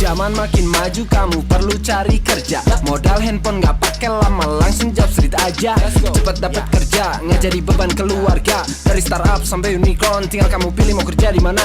Zaman makin maju, kamu perlu cari kerja. Modal handphone gak pakai lama, langsung job street aja. Cepet dapat kerja, nggak jadi beban keluarga. Dari startup sampai unicorn, tinggal kamu pilih mau kerja di mana.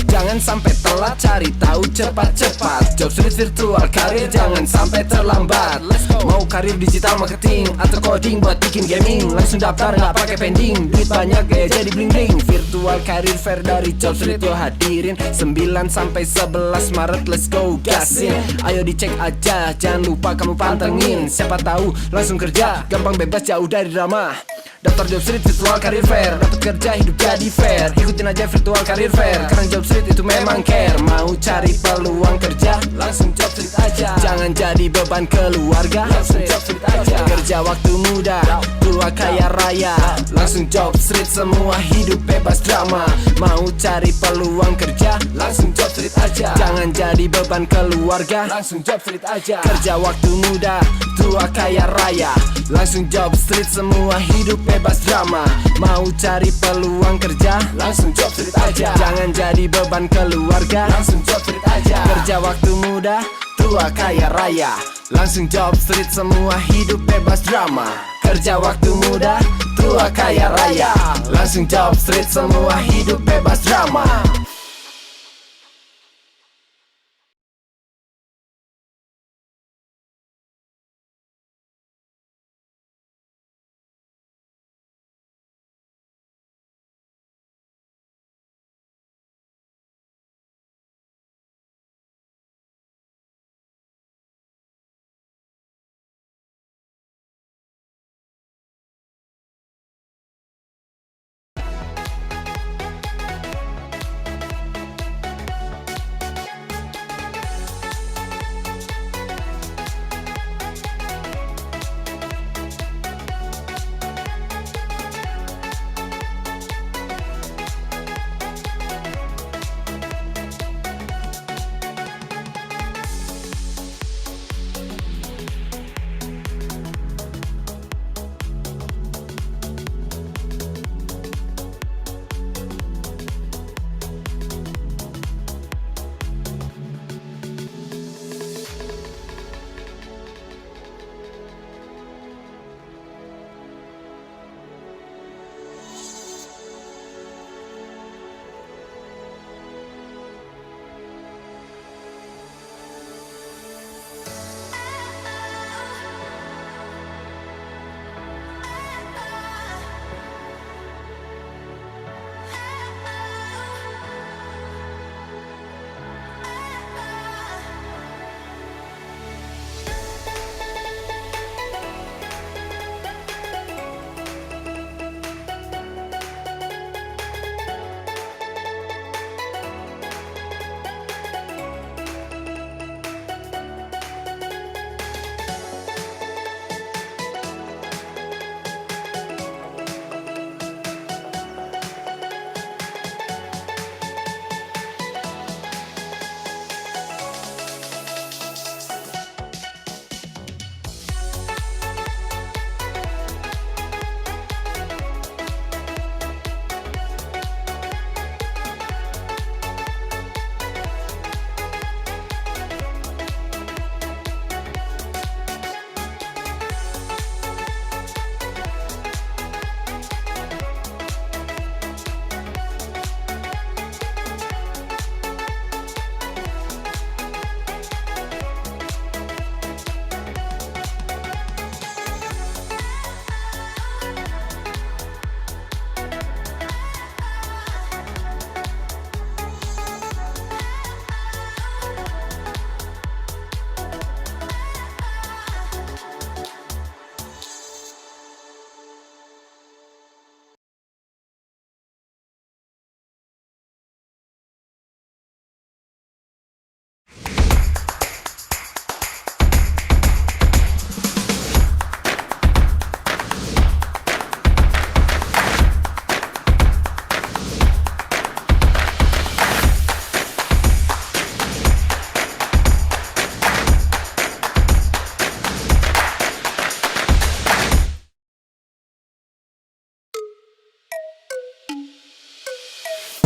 Jangan sampai telat, cari tahu cepat-cepat. Job street virtual karir, jangan sampai terlambat. Mau karir digital marketing atau coding buat bikin gaming, langsung daftar nggak pakai pending. Duit banyak gaya jadi bling bling. Virtual karir fair dari Job Street yo hadirin 9 sampai 11 Maret, let's go gasin. Ayo dicek aja, jangan lupa kamu pantengin. Siapa tahu langsung kerja, gampang bebas jauh dari drama. Daftar Job Street Virtual Career Fair, dapat kerja hidup jadi fair. Ikutin aja Virtual Career Fair, karena Job Street itu memang care. Mau cari peluang kerja, langsung Job Street aja. Jangan jadi beban keluarga, langsung Job Street aja. Kerja waktu muda, tua kaya raya, langsung Job Street, semua hidup bebas drama. Mau cari peluang kerja, langsung Job Street aja. Jangan jadi beban keluarga, langsung Job Street aja. Kerja waktu muda, tua kaya raya, langsung Job Street, semua hidup bebas drama. Mau cari peluang kerja, langsung Job Street aja. Jangan jadi beban keluarga, langsung Job Street aja. Kerja waktu muda, tua kaya raya, langsung Job Street, semua hidup bebas drama. Kerja waktu muda, tua kaya raya, langsung Job Street, semua hidup bebas drama.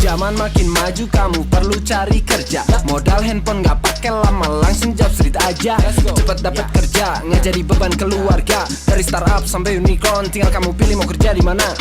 Zaman makin maju, kamu perlu cari kerja. Modal handphone gak pakai pakai lama, langsung job street aja. Cepat dapat kerja, nggak jadi beban keluarga. Dari startup sampai unicorn, tinggal kamu pilih mau kerja di mana.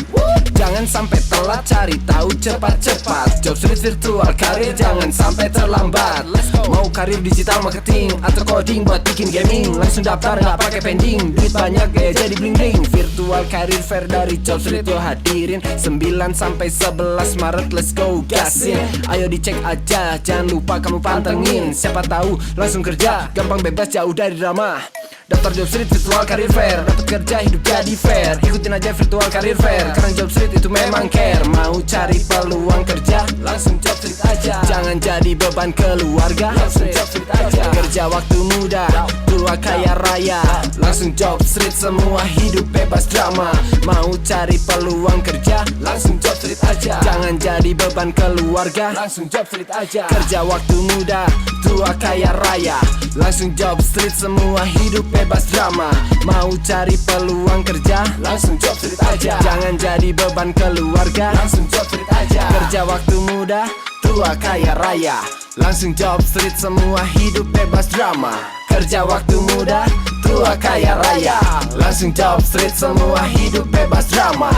Jangan sampai telat, cari tahu cepat-cepat. Job street virtual karir, jangan sampai terlambat. Mau karir digital marketing atau coding buat bikin gaming, langsung daftar nggak pakai pending. Duit banyak gaya jadi bling bling. Virtual karir fair dari Job Street yo hadirin 9 sampai 11 Maret, let's go gasin. Ayo dicek aja, jangan lupa kamu pantengin. Siapa tahu langsung kerja, gampang bebas jauh dari drama. Daftar Job Street Virtual Career Fair, dapat kerja hidup jadi fair. Ikutin aja Virtual Career Fair, karena Job Street itu memang care. Mau cari peluang kerja, langsung Job Street aja. Jangan jadi beban keluarga, langsung Job Street aja. Kerja waktu muda, tua kaya raya, langsung Job Street, semua hidup bebas drama. Mau cari peluang kerja, langsung Job Street aja. Jangan jadi beban keluarga, langsung Job Street aja. Kerja waktu muda, tua kaya raya, langsung Job Street, semua hidup bebas drama. Mau cari peluang kerja, langsung Job Street aja. Jangan jadi beban keluarga, langsung Job Street aja. Kerja waktu muda, tua kaya raya, langsung Job Street, semua hidup bebas drama. Kerja waktu muda, tua kaya raya, langsung Job Street, semua hidup bebas drama.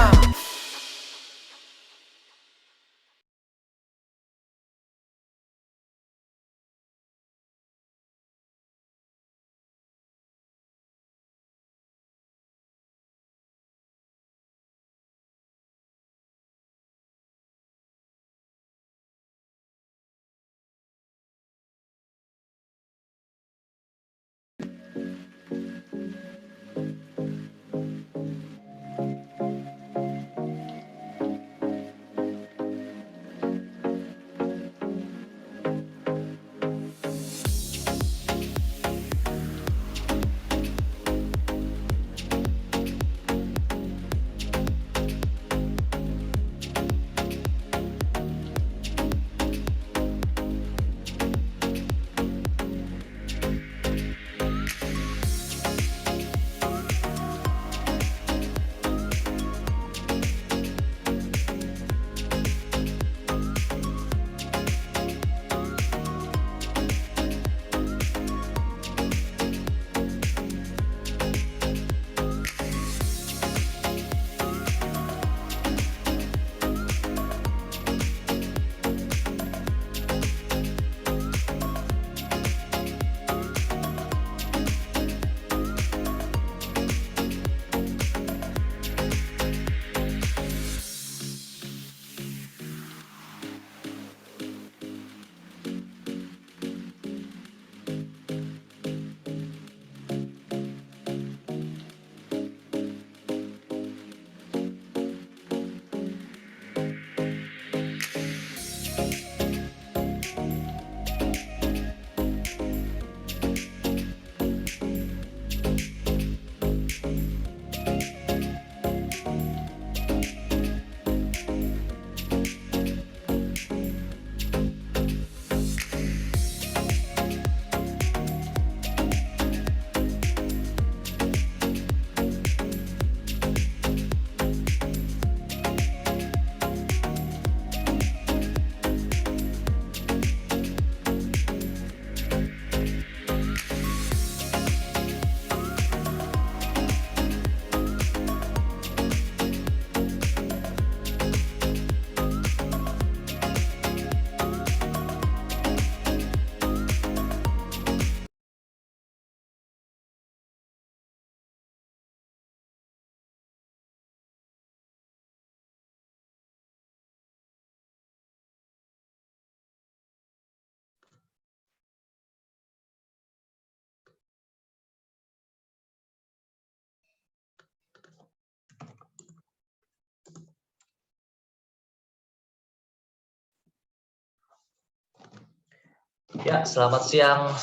Ya, selamat siang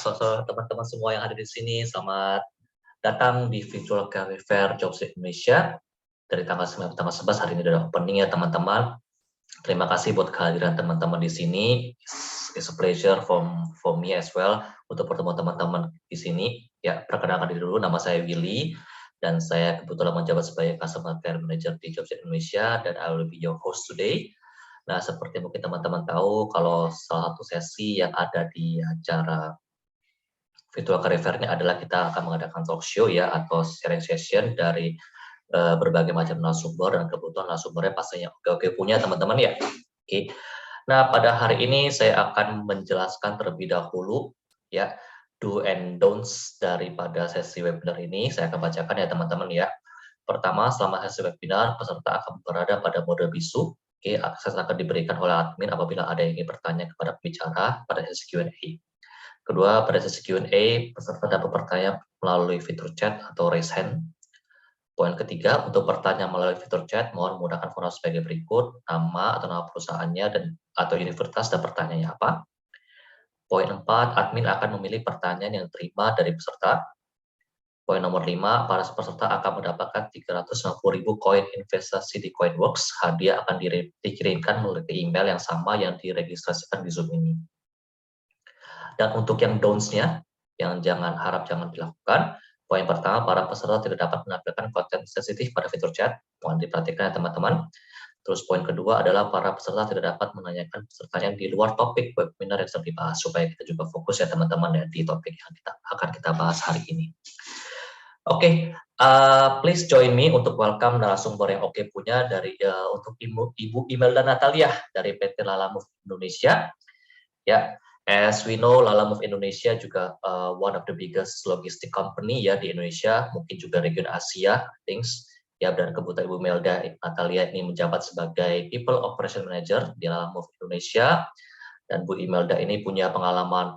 teman-teman semua yang ada di sini. Selamat datang di Virtual Career Fair Jobs Indonesia. Dari tanggal 9 tanggal 11 hari ini sudah opening ya teman-teman. Terima kasih buat kehadiran teman-teman di sini. It's a pleasure for me as well untuk bertemu teman-teman di sini. Ya, perkenalkan diri dulu, nama saya Willy dan saya kebetulan menjabat sebagai Customer Care Manager di Jobs Indonesia dan I will be your host today. Nah, seperti mungkin teman-teman tahu, kalau salah satu sesi yang ada di acara Virtual Career Fair ini adalah kita akan mengadakan talk show ya atau sharing session dari berbagai macam narasumber, dan kebetulan narasumbernya pastinya oke-oke punya teman-teman ya. Oke. Nah, pada hari ini saya akan menjelaskan terlebih dahulu ya do and don'ts daripada sesi webinar ini. Saya akan bacakan ya teman-teman ya. Pertama, selama sesi webinar peserta akan berada pada mode bisu. Oke, akses akan diberikan oleh admin apabila ada yang ingin bertanya kepada pembicara pada sesi Q&A. Kedua, pada sesi Q&A, peserta dapat bertanya melalui fitur chat atau raise hand. Poin ketiga, untuk bertanya melalui fitur chat, mohon menggunakan formulir sebagai berikut, nama atau nama perusahaannya atau universitas dan pertanyaannya apa. Poin 4, admin akan memilih pertanyaan yang diterima dari peserta. Poin nomor 5, para peserta akan mendapatkan 350.000 koin investasi di Coinworks. Hadiah akan dikirimkan melalui email yang sama yang diregistrasikan di Zoom ini. Dan untuk yang don'ts-nya, yang jangan dilakukan. Poin pertama, para peserta tidak dapat menampilkan konten sensitif pada fitur chat. Mohon diperhatikan ya teman-teman. Terus poin kedua adalah para peserta tidak dapat menanyakan pesertanya di luar topik webinar yang sedang dibahas, supaya kita juga fokus ya teman-teman ya di topik yang akan kita bahas hari ini. Oke, please join me untuk welcome narasumber yang oke punya dari untuk Ibu Imelda Natalia dari PT Lala Move Indonesia. Ya, as we know, Lala Move Indonesia juga one of the biggest logistic company ya di Indonesia, mungkin juga region Asia, things. Ya, dan kebetulan Ibu Melda Natalia ini menjabat sebagai People Operation Manager di Lala Move Indonesia. Dan Bu Imelda ini punya pengalaman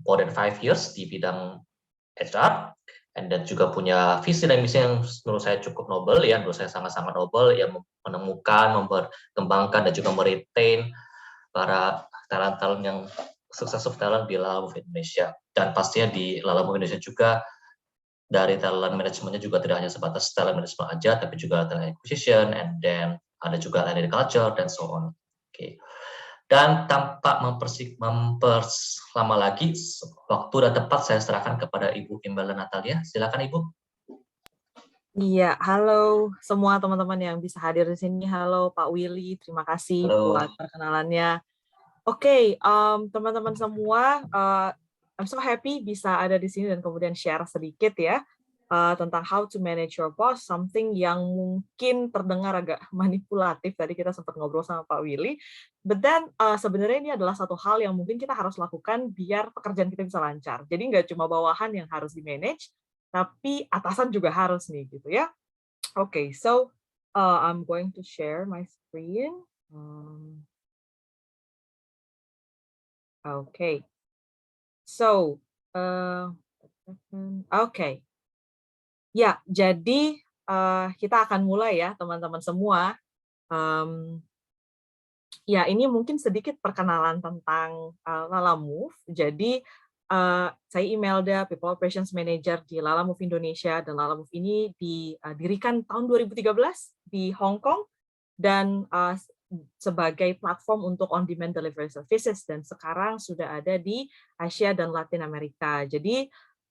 more than 5 years di bidang HR, dan juga punya visi dan misi yang menurut saya cukup noble ya, menurut saya sangat-sangat noble ya, menemukan, memperkembangkan dan juga meretain para talent-talent yang successful talent di Lala Move Indonesia. Dan pastinya di Lala Move Indonesia juga dari talent manajemennya juga tidak hanya sebatas talent management aja, tapi juga talent acquisition, and then ada juga talent culture, dan so on. Oke. Dan tanpa memperlama lagi, waktu dan tempat saya serahkan kepada Ibu Imelda Natalia. Silakan Ibu. Iya, halo semua teman-teman yang bisa hadir di sini. Halo Pak Willy, terima kasih buat perkenalannya. Oke, teman-teman semua, I'm so happy bisa ada di sini dan kemudian share sedikit ya tentang how to manage your boss, something yang mungkin terdengar agak manipulatif. Tadi kita sempat ngobrol sama Pak Willy, but then sebenarnya ini adalah satu hal yang mungkin kita harus lakukan biar pekerjaan kita bisa lancar. Jadi nggak cuma bawahan yang harus di-manage, tapi atasan juga harus nih, gitu ya. Oke, so I'm going to share my screen. Okay, so okay. Ya, jadi kita akan mulai ya teman-teman semua. Ya, ini mungkin sedikit perkenalan tentang Lala Move. Jadi saya Imelda, People Operations Manager di Lala Move Indonesia, dan Lala Move ini didirikan tahun 2013 di Hong Kong dan sebagai platform untuk on-demand delivery services, dan sekarang sudah ada di Asia dan Latin Amerika. Jadi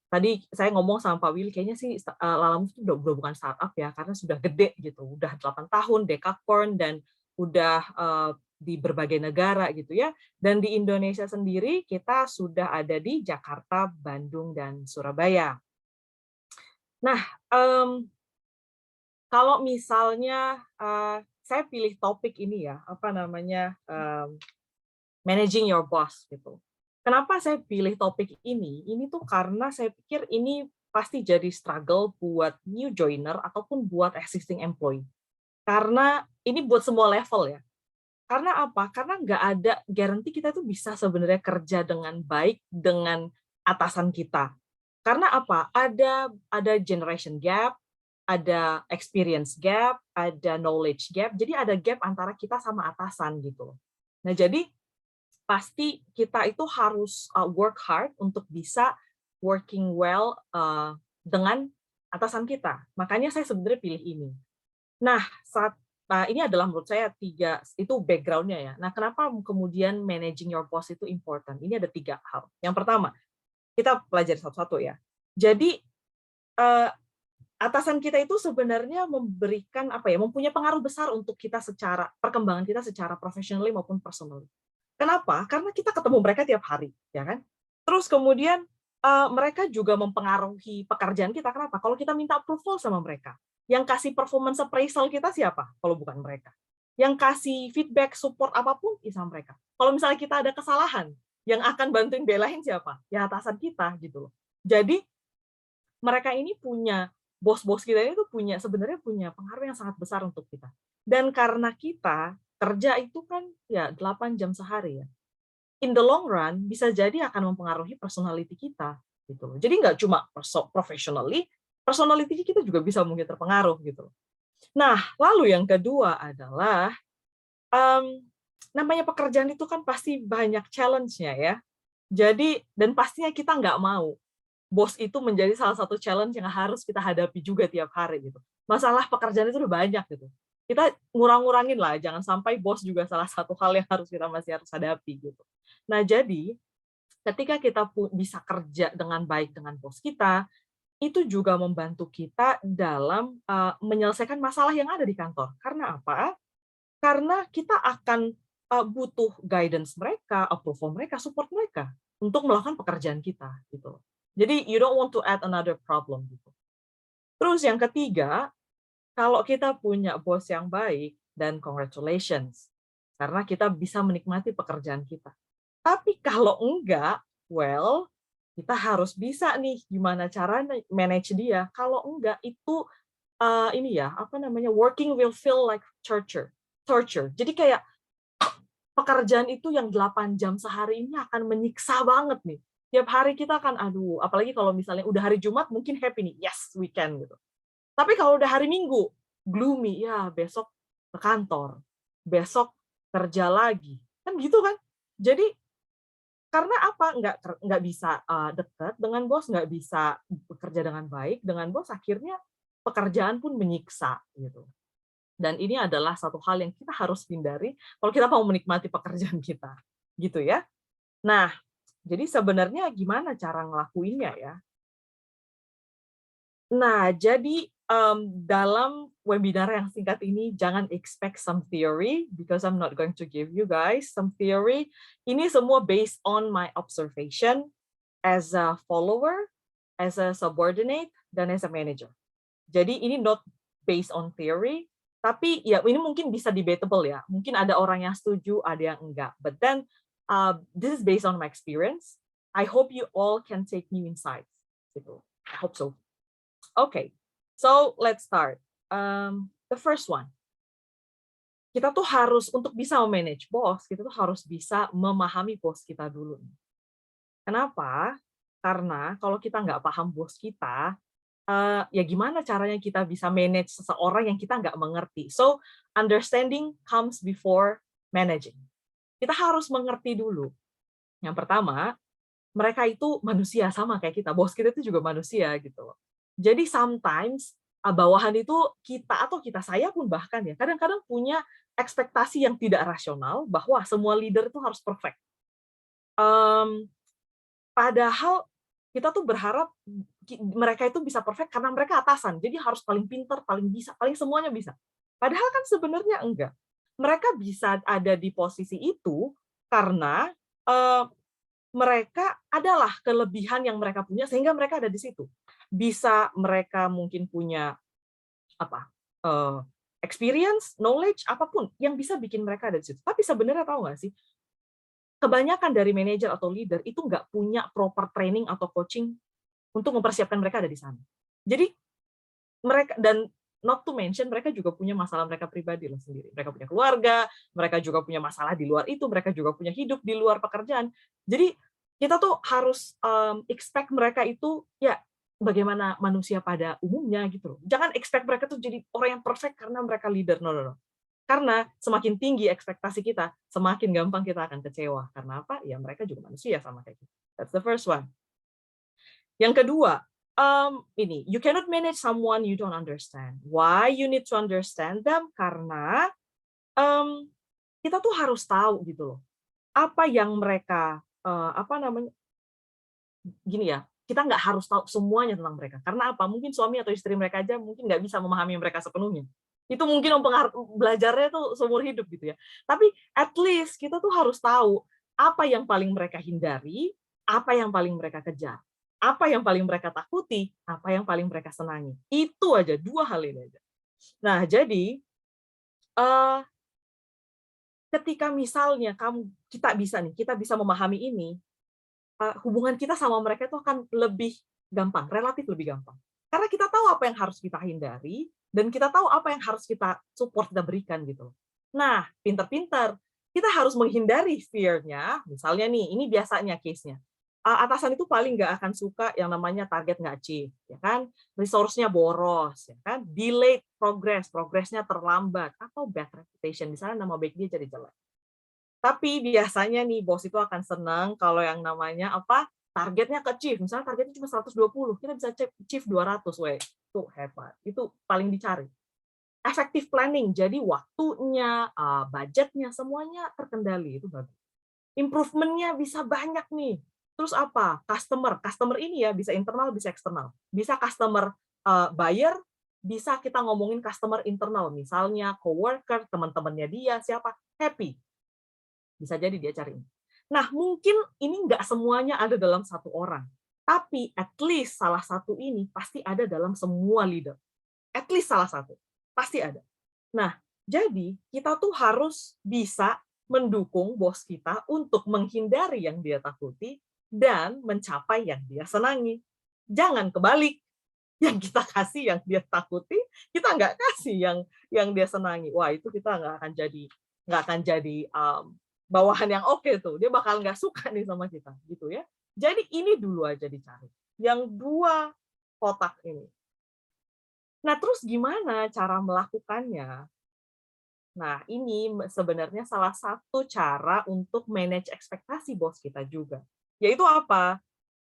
tadi saya ngomong sama Pak Willy, kayaknya sih Lala Move itu udah bukan startup ya, karena sudah gede gitu, udah 8 tahun, decacorn, dan udah di berbagai negara gitu ya. Dan di Indonesia sendiri kita sudah ada di Jakarta, Bandung, dan Surabaya. Nah, kalau misalnya saya pilih topik ini ya, apa namanya, managing your boss gitu. Kenapa saya pilih topik ini? Ini tuh karena saya pikir ini pasti jadi struggle buat new joiner ataupun buat existing employee. Karena ini buat semua level ya. Karena apa? Karena nggak ada guarantee kita tuh bisa sebenarnya kerja dengan baik dengan atasan kita. Karena apa? Ada generation gap, ada experience gap, ada knowledge gap. Jadi ada gap antara kita sama atasan gitu. Nah, jadi pasti kita itu harus work hard untuk bisa working well dengan atasan kita. Makanya saya sebenarnya pilih ini. Nah, ini adalah menurut saya 3, itu background-nya ya. Nah, kenapa kemudian managing your boss itu important? Ini ada 3 hal. Yang pertama, kita pelajari satu-satu ya. Jadi, atasan kita itu sebenarnya memberikan mempunyai pengaruh besar untuk kita perkembangan kita secara professionally maupun personally. Kenapa? Karena kita ketemu mereka tiap hari, ya kan? Terus kemudian mereka juga mempengaruhi pekerjaan kita. Kenapa? Kalau kita minta approval sama mereka, yang kasih performance appraisal kita siapa? Kalau bukan mereka. Yang kasih feedback, support apapun, ya sama mereka. Kalau misalnya kita ada kesalahan, yang akan bantuin belain siapa? Ya atasan kita gitu loh. Jadi mereka ini punya bos-bos kita itu sebenarnya punya pengaruh yang sangat besar untuk kita. Dan karena kita kerja itu kan ya 8 jam sehari ya. In the long run bisa jadi akan mempengaruhi personality kita gitu loh. Jadi nggak cuma professionally, personality kita juga bisa mungkin terpengaruh gitu loh. Nah, lalu yang kedua adalah namanya pekerjaan itu kan pasti banyak challenge-nya ya. Jadi dan pastinya kita nggak mau bos itu menjadi salah satu challenge yang harus kita hadapi juga tiap hari gitu. Masalah pekerjaan itu udah banyak gitu. Kita ngurang-ngurangin lah, jangan sampai bos juga salah satu hal yang kita masih harus hadapi gitu. Nah, jadi ketika kita bisa kerja dengan baik dengan bos kita, itu juga membantu kita dalam menyelesaikan masalah yang ada di kantor. Karena apa? Karena kita akan butuh guidance mereka, approval mereka, support mereka untuk melakukan pekerjaan kita gitu. Jadi you don't want to add another problem gitu. Terus yang ketiga, kalau kita punya bos yang baik, dan congratulations, karena kita bisa menikmati pekerjaan kita. Tapi kalau enggak, well, kita harus bisa nih gimana caranya manage dia. Kalau enggak itu ini ya, working will feel like torture. Jadi kayak pekerjaan itu yang 8 jam sehari ini akan menyiksa banget nih. Tiap hari kita akan, apalagi kalau misalnya udah hari Jumat mungkin happy nih, yes weekend gitu. Tapi kalau udah hari Minggu, gloomy, ya besok ke kantor, besok kerja lagi, kan gitu kan? Jadi karena apa? Nggak bisa dekat dengan bos, nggak bisa bekerja dengan baik dengan bos, akhirnya pekerjaan pun menyiksa gitu. Dan ini adalah satu hal yang kita harus hindari kalau kita mau menikmati pekerjaan kita, gitu ya. Nah, jadi sebenarnya gimana cara ngelakuinnya ya? Nah, jadi dalam webinar yang singkat ini, jangan expect some theory, because I'm not going to give you guys some theory. Ini semua based on my observation as a follower, as a subordinate, dan as a manager. Jadi ini not based on theory, tapi ya ini mungkin bisa debatable ya. Mungkin ada orang yang setuju, ada yang enggak. But then, this is based on my experience. I hope you all can take new insights. Gitu. I hope so. Okay, so let's start. The first one, kita tuh harus untuk bisa memanage bos, kita tuh harus bisa memahami bos kita dulu. Kenapa? Karena kalau kita nggak paham bos kita, ya gimana caranya kita bisa manage seseorang yang kita nggak mengerti. So, understanding comes before managing. Kita harus mengerti dulu. Yang pertama, mereka itu manusia sama kayak kita. Bos kita itu juga manusia gitu loh. Jadi sometimes bawahan itu kita atau saya pun bahkan ya kadang-kadang punya ekspektasi yang tidak rasional bahwa semua leader itu harus perfect. Padahal kita tuh berharap mereka itu bisa perfect karena mereka atasan. Jadi harus paling pintar, paling bisa, paling semuanya bisa. Padahal kan sebenarnya enggak. Mereka bisa ada di posisi itu karena mereka adalah kelebihan yang mereka punya sehingga mereka ada di situ. Bisa mereka mungkin punya experience, knowledge, apapun yang bisa bikin mereka ada di situ. Tapi sebenarnya tahu nggak sih, kebanyakan dari manajer atau leader itu nggak punya proper training atau coaching untuk mempersiapkan mereka ada di sana. Jadi mereka, dan not to mention mereka juga punya masalah mereka pribadi lah sendiri. Mereka punya keluarga, mereka juga punya masalah di luar itu, mereka juga punya hidup di luar pekerjaan. Jadi kita tuh harus expect mereka itu ya bagaimana manusia pada umumnya gitu loh. Jangan expect mereka tuh jadi orang yang perfect karena mereka leader. No. Karena semakin tinggi ekspektasi kita, semakin gampang kita akan kecewa. Karena apa? Ya mereka juga manusia sama kayak kita. That's the first one. Yang kedua, ini, you cannot manage someone you don't understand. Why you need to understand them? Karena kita tuh harus tahu gitu loh. Apa yang mereka, gini ya, kita nggak harus tahu semuanya tentang mereka. Karena apa? Mungkin suami atau istri mereka aja mungkin nggak bisa memahami mereka sepenuhnya. Itu mungkin belajarnya tuh seumur hidup gitu ya. Tapi at least kita tuh harus tahu apa yang paling mereka hindari, apa yang paling mereka kejar. Apa yang paling mereka takuti, apa yang paling mereka senangi. Itu aja, 2 hal ini aja. Nah, jadi eh, ketika misalnya kita bisa memahami ini, hubungan kita sama mereka itu akan lebih gampang, relatif lebih gampang. Karena kita tahu apa yang harus kita hindari, dan kita tahu apa yang harus kita support dan berikan gitu. Nah, pinter-pinter, kita harus menghindari fear-nya. Misalnya nih, ini biasanya case-nya. Atasan itu paling nggak akan suka yang namanya target nggak achieve, ya kan? Resource-nya boros, ya kan? Delayed progress, progress-nya terlambat, atau bad reputation. Di sana nama baik dia jadi jelek. Tapi biasanya nih bos itu akan senang kalau yang namanya targetnya ke achieve. Misalnya targetnya cuma 120, kita bisa achieve 200, weh. Itu hebat. Itu paling dicari. Effective planning, jadi waktunya, budgetnya, semuanya terkendali. Itu bagus. Improvement-nya bisa banyak nih. Terus apa? Customer ini ya bisa internal, bisa eksternal. Bisa customer buyer, bisa kita ngomongin customer internal. Misalnya coworker, teman-temannya dia, siapa? Happy. Bisa jadi dia cari. Nah, mungkin ini nggak semuanya ada dalam satu orang. Tapi at least salah satu ini pasti ada dalam semua leader. At least salah satu. Pasti ada. Nah, jadi kita tuh harus bisa mendukung bos kita untuk menghindari yang dia takuti dan mencapai yang dia senangi. Jangan kebalik. Yang kita kasih yang dia takuti, kita nggak kasih yang dia senangi. Wah, itu kita nggak akan jadi bawahan yang oke tuh. Dia bakal nggak suka nih sama kita, gitu ya. Jadi ini dulu aja dicari. Yang 2 kotak ini. Nah, terus gimana cara melakukannya? Nah, ini sebenarnya salah satu cara untuk manage ekspektasi bos kita juga. Yaitu apa?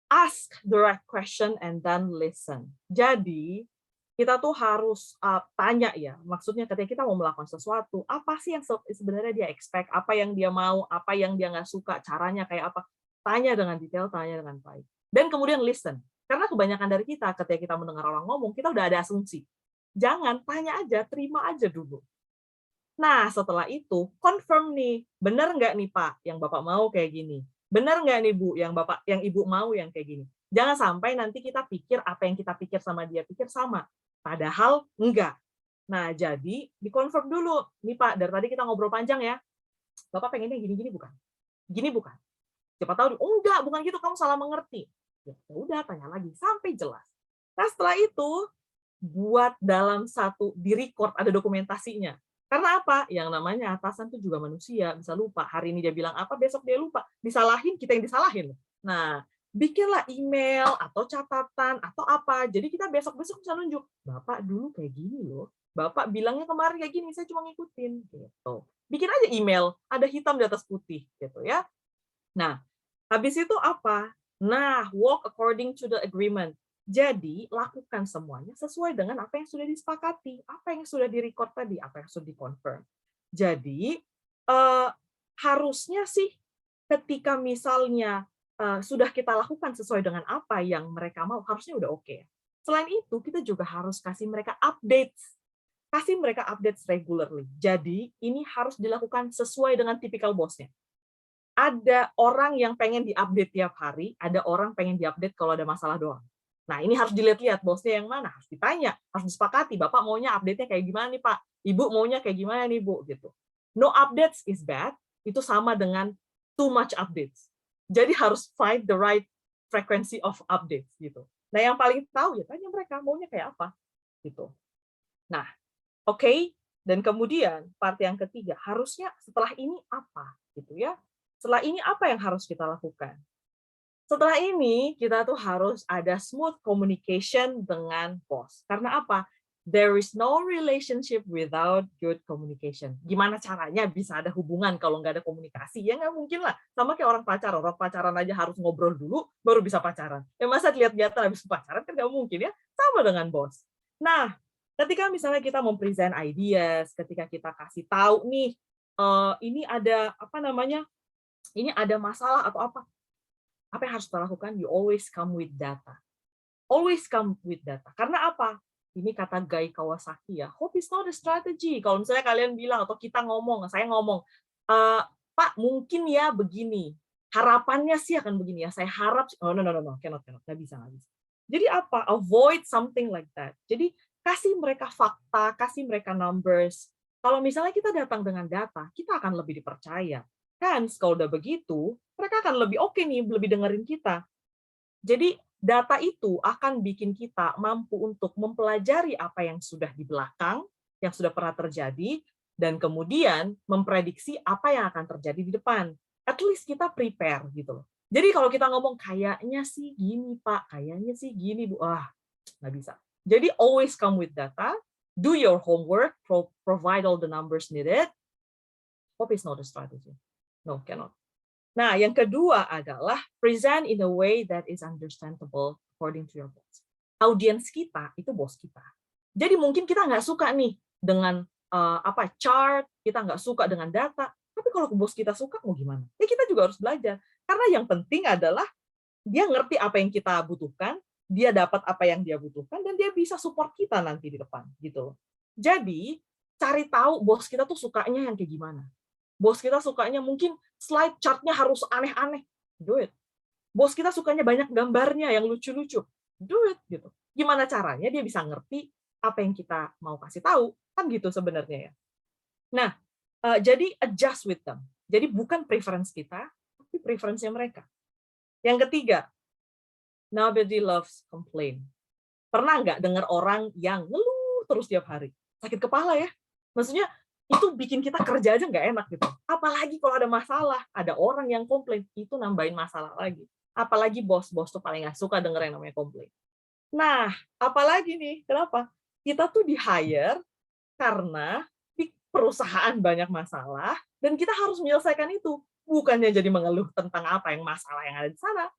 Ask the right question and then listen. Jadi, kita tuh harus tanya ya, maksudnya ketika kita mau melakukan sesuatu, apa sih yang sebenarnya dia expect, apa yang dia mau, apa yang dia nggak suka, caranya kayak apa. Tanya dengan detail, tanya dengan baik. Dan kemudian listen. Karena kebanyakan dari kita, ketika kita mendengar orang ngomong, kita udah ada asumsi. Jangan, tanya aja, terima aja dulu. Nah, setelah itu, confirm nih, benar nggak nih Pak, yang Bapak mau kayak gini? Benar nggak nih Bu, yang Ibu mau yang kayak gini? Jangan sampai nanti kita pikir apa yang kita pikir sama dia pikir sama. Padahal enggak. Nah, jadi dikonfirm dulu. Nih Pak, dari tadi kita ngobrol panjang ya. Bapak pengennya gini-gini bukan? Gini bukan? Siapa tahu, oh enggak, bukan gitu, kamu salah mengerti. Ya udah, tanya lagi sampai jelas. Nah, setelah itu buat dalam di-record, ada dokumentasinya. Karena apa? Yang namanya atasan itu juga manusia, bisa lupa. Hari ini dia bilang apa, besok dia lupa. Disalahin, kita yang disalahin. Nah, bikinlah email atau catatan atau apa. Jadi kita besok-besok bisa nunjuk, Bapak dulu kayak gini loh. Bapak bilangnya kemarin kayak gini, saya cuma ngikutin. Gitu. Bikin aja email, ada hitam di atas putih. Gitu ya. Nah, habis itu apa? Nah, walk according to the agreement. Jadi, lakukan semuanya sesuai dengan apa yang sudah disepakati, apa yang sudah di-record tadi, apa yang sudah di-confirm. Jadi, harusnya sih ketika misalnya sudah kita lakukan sesuai dengan apa yang mereka mau, harusnya udah oke. Selain itu, kita juga harus kasih mereka updates. Kasih mereka updates regularly. Jadi, ini harus dilakukan sesuai dengan tipikal bosnya. Ada orang yang pengen diupdate tiap hari, ada orang pengen diupdate kalau ada masalah doang. Nah, ini harus dilihat-lihat bosnya yang mana, harus ditanya, harus disepakati. Bapak maunya update-nya kayak gimana nih, Pak? Ibu maunya kayak gimana nih, Bu? Gitu. No updates is bad, itu sama dengan too much updates. Jadi harus find the right frequency of updates gitu. Nah, yang paling tahu ya tanya mereka maunya kayak apa gitu. Nah, oke. Dan kemudian part yang ketiga, harusnya setelah ini apa gitu ya? Setelah ini apa yang harus kita lakukan? Setelah ini, kita tuh harus ada smooth communication dengan bos. Karena apa? There is no relationship without good communication. Gimana caranya bisa ada hubungan kalau nggak ada komunikasi? Ya nggak mungkin lah. Sama kayak orang pacaran aja harus ngobrol dulu, baru bisa pacaran. Ya masa lihat-lihatan habis pacaran kan nggak mungkin ya. Sama dengan bos. Nah, ketika misalnya kita mempresent ideas, ketika kita kasih tahu nih, ini ada ini ada masalah atau apa yang harus kita lakukan? You always come with data. Always come with data. Karena apa? Ini kata Guy Kawasaki ya, hope is not a strategy. Kalau misalnya kalian bilang, atau kita ngomong, saya ngomong, Pak mungkin ya begini. harapannya sih akan begini ya, saya harap, oh no, cannot, nggak bisa. Jadi apa? Avoid something like that. Jadi kasih mereka fakta, kasih mereka numbers. Kalau misalnya kita datang dengan data, kita akan lebih dipercaya. Kan, kalau udah begitu, mereka akan lebih oke nih, lebih dengerin kita. Jadi data itu akan bikin kita mampu untuk mempelajari apa yang sudah di belakang, yang sudah pernah terjadi, dan kemudian memprediksi apa yang akan terjadi di depan. At least kita prepare gitu loh. Jadi kalau kita ngomong kayaknya sih gini Pak, kayaknya sih gini Bu, nggak bisa. Jadi always come with data, do your homework, provide all the numbers needed. Hope is not a strategy. No, cannot. Nah, yang kedua adalah present in a way that is understandable according to your boss. Audiens kita itu bos kita. Jadi mungkin kita nggak suka nih dengan chart, kita nggak suka dengan data, tapi kalau bos kita suka mau gimana? Ya kita juga harus belajar. Karena yang penting adalah dia ngerti apa yang kita butuhkan, dia dapat apa yang dia butuhkan, dan dia bisa support kita nanti di depan gitu. Jadi cari tahu bos kita tuh sukanya yang kayak gimana. Bos kita sukanya mungkin slide chart-nya harus aneh-aneh, do it. Bos kita sukanya banyak gambarnya yang lucu-lucu, do it gitu. Gimana caranya dia bisa ngerti apa yang kita mau kasih tahu, kan gitu sebenarnya ya. Nah, jadi adjust with them. Jadi bukan preference kita, tapi preference-nya mereka. Yang ketiga, nobody loves complain. Pernah nggak dengar orang yang ngeluh terus tiap hari? Sakit kepala ya. Maksudnya itu bikin kita kerja aja nggak enak gitu. Apalagi kalau ada masalah, ada orang yang komplain, itu nambahin masalah lagi. Apalagi bos tuh paling nggak suka denger yang namanya komplain. Nah, apalagi nih, kenapa? Kita tuh di-hire karena di perusahaan banyak masalah, dan kita harus menyelesaikan itu. Bukannya jadi mengeluh tentang apa yang masalah yang ada di sana.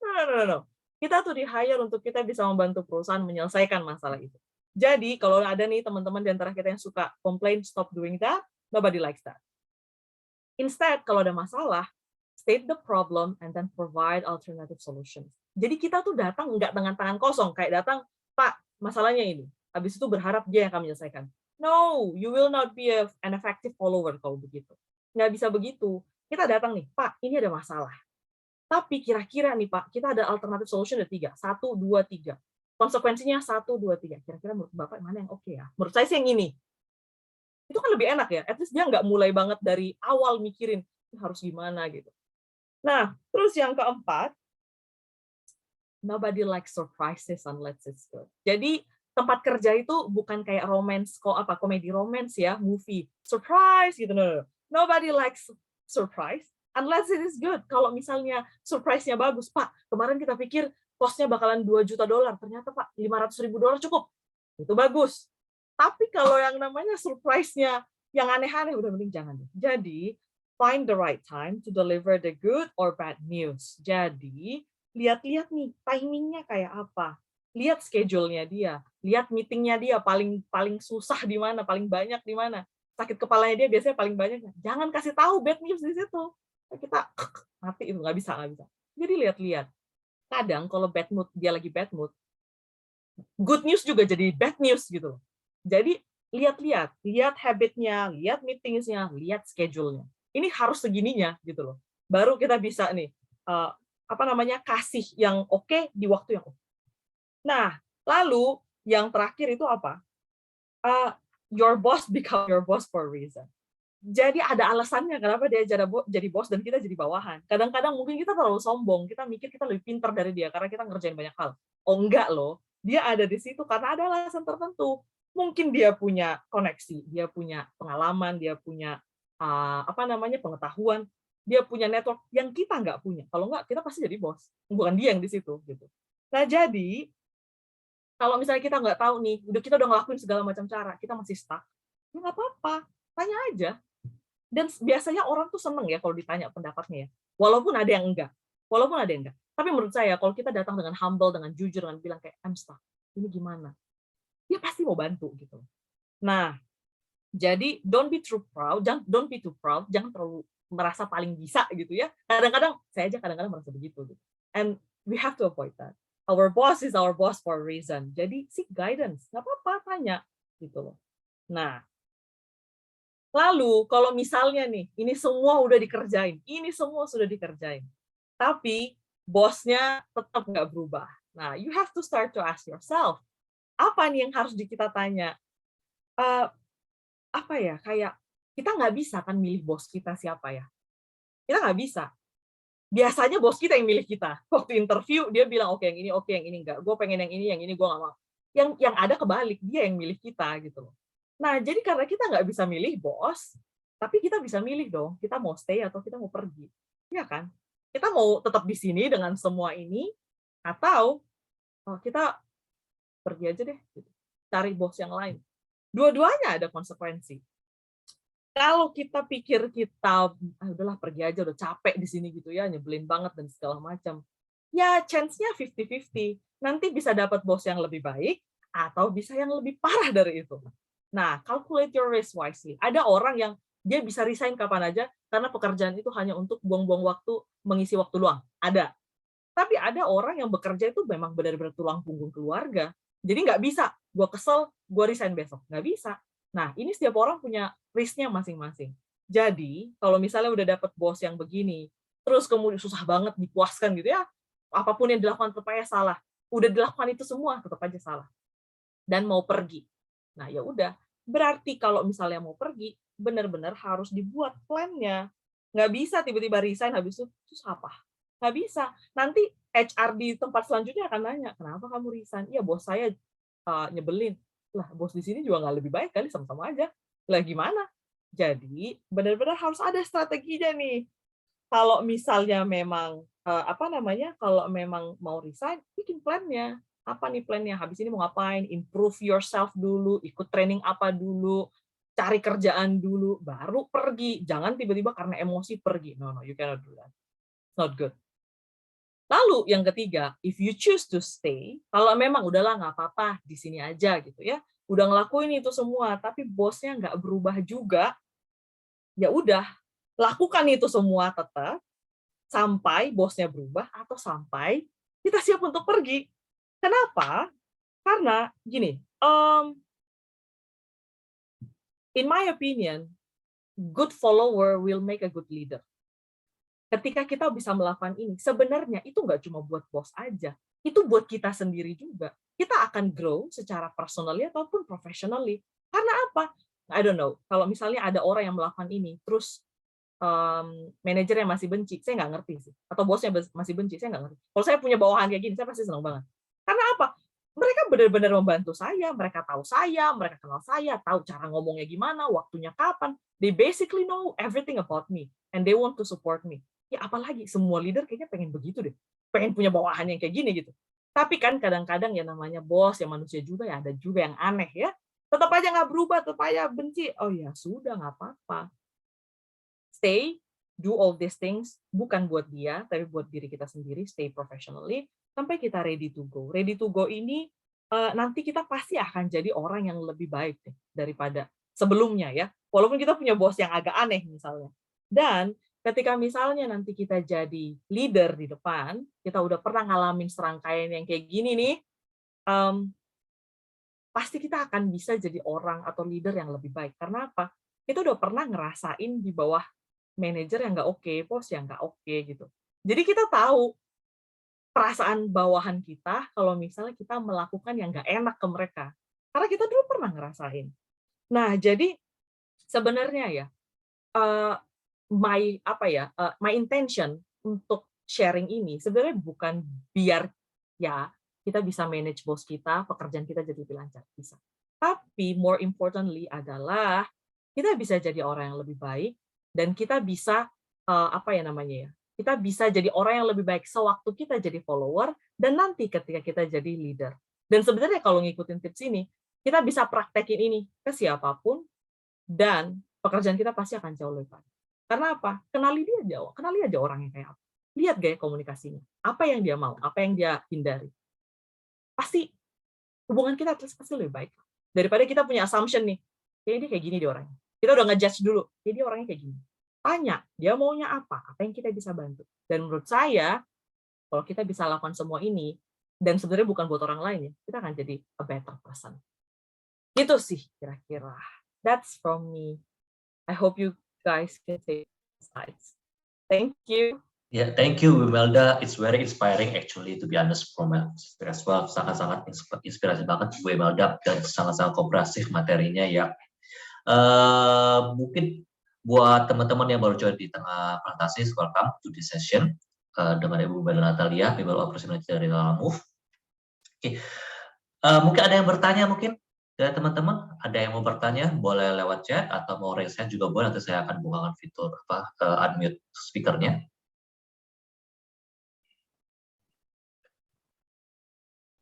No. Kita tuh di-hire untuk kita bisa membantu perusahaan menyelesaikan masalah itu. Jadi, kalau ada nih teman-teman di antara kita yang suka complain, stop doing that. Nobody likes that. Instead, kalau ada masalah, state the problem and then provide alternative solutions. Jadi kita tuh datang nggak dengan tangan kosong, kayak datang, Pak, masalahnya ini. Habis itu berharap dia yang akan menyelesaikan. No, you will not be an effective follower kalau begitu. Nggak bisa begitu. Kita datang nih, Pak, ini ada masalah. Tapi kira-kira nih Pak, kita ada alternative solution ada 3. 1, 2, 3. Konsekuensinya 1, 2, 3. Kira-kira menurut Bapak mana yang oke ya? Menurut saya sih yang ini. Itu kan lebih enak ya, at least dia nggak mulai banget dari awal mikirin harus gimana gitu. Nah, terus yang keempat, nobody likes surprises unless it's good. Jadi tempat kerja itu bukan kayak komedi romance ya, movie surprise gitu. No. Nobody likes surprise unless it is good. Kalau misalnya surprise-nya bagus, Pak, kemarin kita pikir cost-nya bakalan $2 juta, ternyata Pak $500.000 cukup. Itu bagus. Tapi kalau yang namanya surprise-nya yang aneh-aneh, udah mending jangan. Jadi, find the right time to deliver the good or bad news. Jadi, lihat-lihat nih, timingnya kayak apa. Lihat schedule-nya dia, lihat meeting-nya dia paling susah di mana, paling banyak di mana. Sakit kepalanya dia biasanya paling banyak. Jangan kasih tahu bad news di situ. Kita mati itu, nggak bisa. Jadi lihat-lihat. Kadang kalau bad mood, dia lagi bad mood, good news juga jadi bad news gitu. Jadi lihat habitnya, lihat meetingsnya, lihat schedule-nya. Ini harus segininya gitu loh. Baru kita bisa nih kasih yang oke di waktu yang oke. Nah, lalu yang terakhir itu apa? Your boss become your boss for a reason. Jadi ada alasannya kenapa dia jadi bos dan kita jadi bawahan. Kadang-kadang mungkin kita terlalu sombong, kita mikir kita lebih pintar dari dia karena kita ngerjain banyak hal. Oh enggak loh, dia ada di situ karena ada alasan tertentu. Mungkin dia punya koneksi, dia punya pengalaman, dia punya pengetahuan, dia punya network yang kita nggak punya. Kalau nggak, kita pasti jadi bos. Bukan dia yang di situ. Gitu. Nah, jadi, kalau misalnya kita nggak tahu nih, kita udah ngelakuin segala macam cara, kita masih stuck, ya nggak apa-apa, tanya aja. Dan biasanya orang tuh seneng ya kalau ditanya pendapatnya ya. Walaupun ada yang enggak. Tapi menurut saya, kalau kita datang dengan humble, dengan jujur, dengan bilang kayak, I'm stuck, ini gimana? Dia pasti mau bantu gitu. Nah, jadi don't be too proud, jangan terlalu merasa paling bisa gitu ya. Kadang-kadang merasa begitu. Gitu. And we have to avoid that. Our boss is our boss for a reason. Jadi seek guidance, nggak apa-apa tanya gitu loh. Nah, lalu kalau misalnya nih, ini semua sudah dikerjain, tapi bosnya tetap nggak berubah. Nah, you have to start to ask yourself, apa nih yang harus kita tanya? Eh, apa ya, kayak kita nggak bisa kan milih bos kita siapa ya? Kita nggak bisa. Biasanya bos kita yang milih kita. Waktu interview dia bilang oke yang ini enggak. Gue pengen yang ini gue nggak mau. Yang ada kebalik, dia yang milih kita gitu loh. Nah, jadi karena kita nggak bisa milih bos, tapi kita bisa milih dong, kita mau stay atau kita mau pergi. Iya kan? Kita mau tetap di sini dengan semua ini, atau kita pergi aja deh, gitu. Cari bos yang lain. Dua-duanya ada konsekuensi. Kalau kita pikir kita udahlah pergi aja, udah capek di sini gitu ya, nyebelin banget dan segala macam. Ya chance-nya 50-50. Nanti bisa dapat bos yang lebih baik atau bisa yang lebih parah dari itu. Nah, calculate your risk wisely. Ada orang yang dia bisa resign kapan aja karena pekerjaan itu hanya untuk buang-buang waktu, mengisi waktu luang. Ada. Tapi ada orang yang bekerja itu memang benar-benar tulang punggung keluarga. Jadi nggak bisa, gue kesel, gue resign besok. Nggak bisa. Nah, ini setiap orang punya risk-nya masing-masing. Jadi, kalau misalnya udah dapet bos yang begini, terus kemudian susah banget dipuaskan gitu ya, apapun yang dilakukan tetap aja salah. Udah dilakukan itu semua, tetap aja salah. Dan mau pergi. Nah, ya udah. Berarti kalau misalnya mau pergi, benar-benar harus dibuat plan-nya. Nggak bisa tiba-tiba resign habis itu, terus apa? Nggak bisa. Nanti HR di tempat selanjutnya akan nanya, kenapa kamu resign? Iya, bos saya nyebelin. Lah, bos di sini juga nggak lebih baik kali, sama-sama aja. Lah, gimana? Jadi, benar-benar harus ada strateginya nih. Kalau misalnya memang, kalau memang mau resign, bikin plan-nya. Apa nih plan-nya? Habis ini mau ngapain? Improve yourself dulu, ikut training apa dulu, cari kerjaan dulu, baru pergi. Jangan tiba-tiba karena emosi pergi. No, you cannot do that. It's not good. Lalu yang ketiga, if you choose to stay, kalau memang udahlah nggak apa-apa di sini aja gitu ya, udah ngelakuin itu semua, tapi bosnya nggak berubah juga, ya udah lakukan itu semua tetap sampai bosnya berubah atau sampai kita siap untuk pergi. Kenapa? Karena gini, in my opinion, good follower will make a good leader. Ketika kita bisa melakukan ini, sebenarnya itu nggak cuma buat bos aja, itu buat kita sendiri juga. Kita akan grow secara personally ataupun professionally. Karena apa? I don't know. Kalau misalnya ada orang yang melakukan ini, terus manajernya masih benci, saya nggak ngerti sih. Atau bosnya masih benci, saya nggak ngerti. Kalau saya punya bawahan kayak gini, saya pasti senang banget. Karena apa? Mereka benar-benar membantu saya, mereka tahu saya, mereka kenal saya, tahu cara ngomongnya gimana, waktunya kapan. They basically know everything about me, and they want to support me. Ya apalagi, semua leader kayaknya pengen begitu deh. Pengen punya bawahan yang kayak gini gitu. Tapi kan kadang-kadang ya namanya bos, ya manusia juga ya, ada juga yang aneh ya. Tetap aja nggak berubah, tetap aja benci. Oh ya sudah, nggak apa-apa. Stay, do all these things, bukan buat dia, tapi buat diri kita sendiri, stay professionally, sampai kita ready to go. Ready to go ini, nanti kita pasti akan jadi orang yang lebih baik deh, daripada sebelumnya ya. Walaupun kita punya bos yang agak aneh misalnya. Dan ketika misalnya nanti kita jadi leader di depan, kita udah pernah ngalamin serangkaian yang kayak gini nih, pasti kita akan bisa jadi orang atau leader yang lebih baik. Karena apa? Kita udah pernah ngerasain di bawah manajer yang nggak oke, bos yang nggak oke gitu. Jadi kita tahu perasaan bawahan kita kalau misalnya kita melakukan yang nggak enak ke mereka. Karena kita dulu pernah ngerasain. Nah, jadi sebenarnya ya, my intention untuk sharing ini sebenarnya bukan biar ya kita bisa manage bos kita, pekerjaan kita jadi lebih lancar, bisa. Tapi more importantly adalah kita bisa jadi orang yang lebih baik dan kita bisa kita bisa jadi orang yang lebih baik sewaktu kita jadi follower dan nanti ketika kita jadi leader. Dan sebenarnya kalau ngikutin tips ini, kita bisa praktekin ini ke siapapun dan pekerjaan kita pasti akan jauh lebih baik. Karena apa? Kenali aja orangnya kayak apa. Lihat gaya komunikasinya. Apa yang dia mau, apa yang dia hindari. Pasti hubungan kita pasti lebih baik. Daripada kita punya assumption nih, dia kayak gini dia orangnya. Kita udah ngejudge dulu, dia orangnya kayak gini. Tanya, dia maunya apa yang kita bisa bantu. Dan menurut saya, kalau kita bisa lakukan semua ini, dan sebenarnya bukan buat orang lain ya, kita akan jadi a better person. Gitu sih kira-kira. That's from me. I hope you guys can take insights. Thank you. Ya, thank you Imelda. It's very inspiring actually to be honest from as well. Sangat-sangat inspirasi banget Bu Imelda dan sangat-sangat kooperatif materinya ya. Mungkin buat teman-teman yang baru join di tengah presentasi, welcome to this session dengan Ibu Imelda Natalia, People Operations dari Lalamove. Oke. Mungkin ada yang bertanya mungkin dari teman-teman, ada yang mau bertanya boleh lewat chat atau mau raise hand juga boleh, nanti saya akan bukakan fitur unmute speakernya.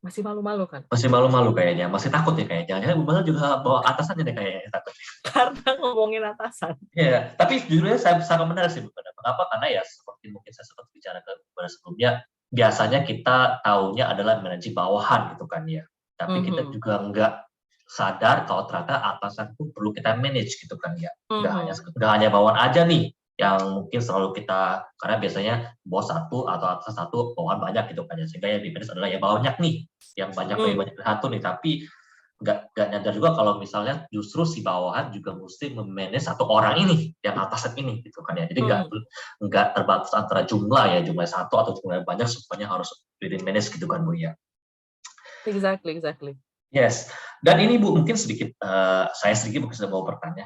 Masih malu-malu kan? Masih malu-malu kayaknya, masih takut ya kayaknya. Jangan-jangan Bu Imelda juga bawa atasannya deh kayaknya takut. Karena ngomongin atasan. Iya, tapi jujurnya saya sangat menarik sih Bu Imelda. Mengapa? Karena ya seperti mungkin saya sempat bicara pada sebelumnya, biasanya kita taunya adalah manajing bawahan gitu kan ya. Tapi kita juga nggak sadar kalau ternyata atasan pun perlu kita manage gitu kan ya. Nggak hanya bawahan aja nih yang mungkin selalu kita, karena biasanya bos satu atau atasan satu, bawahan banyak gitu kan ya. Sehingga yang di-manage adalah yang banyak nih, yang banyak lebih banyak satu nih. Tapi nggak nyadar juga kalau misalnya justru si bawahan juga mesti memanage satu orang ini, yang atasan ini gitu kan ya. Jadi nggak terbatas antara jumlah ya, jumlah satu atau jumlah banyak, semuanya harus di-manage gitu kan Bu ya. Exactly. Yes, dan ini Bu mungkin sedikit, saya sedikit mungkin sudah mau bertanya.